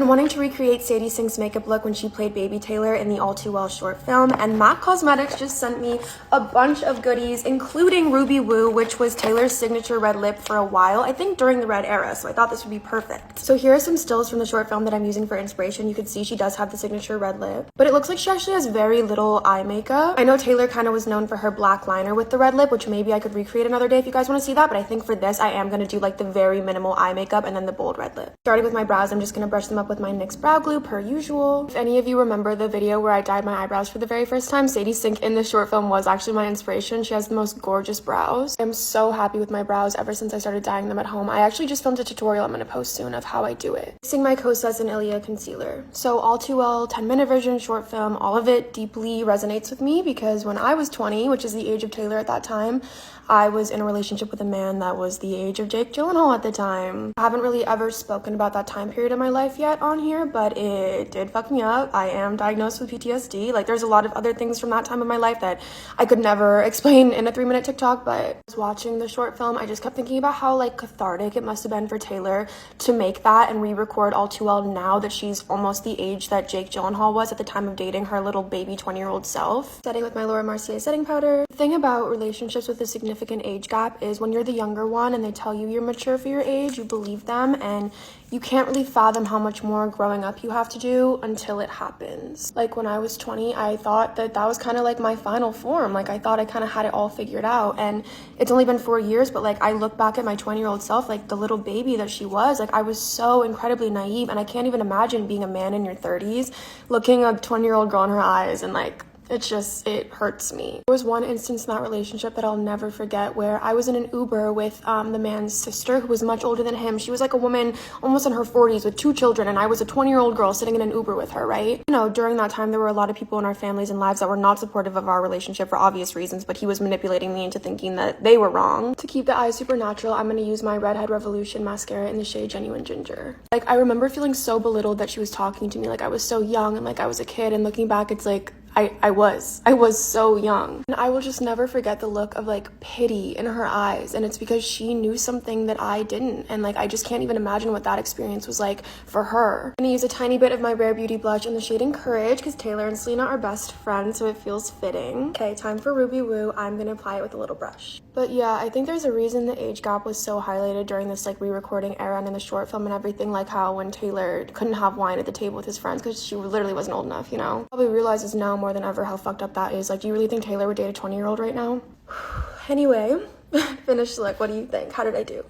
I'm wanting to recreate Sadie Sink's makeup look when she played Baby Taylor in the All Too Well short film, and MAC Cosmetics just sent me a bunch of goodies, including Ruby Woo, which was Taylor's signature red lip for a while, I think during the red era, so I thought this would be perfect. So here are some stills from the short film that I'm using for inspiration. You can see she does have the signature red lip, but it looks like she actually has very little eye makeup. I know Taylor kind of was known for her black liner with the red lip, which maybe I could recreate another day if you guys want to see that, but I think for this I am going to do like the very minimal eye makeup and then the bold red lip. Starting with my brows, I'm just going to brush them up with my NYX brow glue per usual. If any of you remember the video where I dyed my eyebrows for the very first time, Sadie Sink in this short film was actually my inspiration. She has the most gorgeous brows. I'm so happy with my brows ever since I started dyeing them at home. I actually just filmed a tutorial I'm going to post soon of how I do it. Mixing my Kosas and Ilia concealer. So All Too Well 10-minute version short film, all of it deeply resonates with me because when I was 20, which is the age of Taylor at that time, I was in a relationship with a man that was the age of Jake Gyllenhaal at the time. I haven't really ever spoken about that time period of my life yet on here, but it did fuck me up. I am diagnosed with PTSD. Like, there's a lot of other things from that time of my life that I could never explain in a 3-minute TikTok, but I was watching the short film, I just kept thinking about how like cathartic it must have been for Taylor to make that and re-record All Too Well now that she's almost the age that Jake Gyllenhaal was at the time of dating her little baby 20-year-old self. Setting with my Laura Mercier setting powder. The thing about relationships with a significant age gap is when you're the younger one and they tell you you're mature for your age, you believe them, and you can't really fathom how much more growing up you have to do until it happens. Like when I was 20, I thought that was kind of like my final form. Like I thought I kind of had it all figured out, and it's only been 4 years, but like I look back at my 20-year-old self, like the little baby that she was, like I was so incredibly naive, and I can't even imagine being a man in your 30s looking a 20-year-old girl in her eyes and like it hurts me. There was one instance in that relationship that I'll never forget where I was in an Uber with the man's sister who was much older than him. She was like a woman almost in her 40s with 2 children, and I was a 20-year-old girl sitting in an Uber with her, right? You know, during that time there were a lot of people in our families and lives that were not supportive of our relationship for obvious reasons, but he was manipulating me into thinking that they were wrong. To keep the eyes super natural, I'm going to use my Redhead Revolution mascara in the shade Genuine Ginger. Like I remember feeling so belittled that she was talking to me like I was so young and like I was a kid, and looking back it's like I was so young. And I will just never forget the look of like pity in her eyes, and it's because she knew something that I didn't, and like I just can't even imagine what that experience was like for her. I'm gonna use a tiny bit of my Rare Beauty blush in the shade Encourage because Taylor and Selena are best friends, so it feels fitting. Okay, time for Ruby Woo. I'm gonna apply it with a little brush. But yeah, I think there's a reason the age gap was so highlighted during this like re-recording era and in the short film and everything, like how when Taylor couldn't have wine at the table with his friends because she literally wasn't old enough, you know? Probably realizes now more than ever how fucked up that is. Like, do you really think Taylor would date a 20-year-old right now? Anyway, finished look. What do you think? How did I do?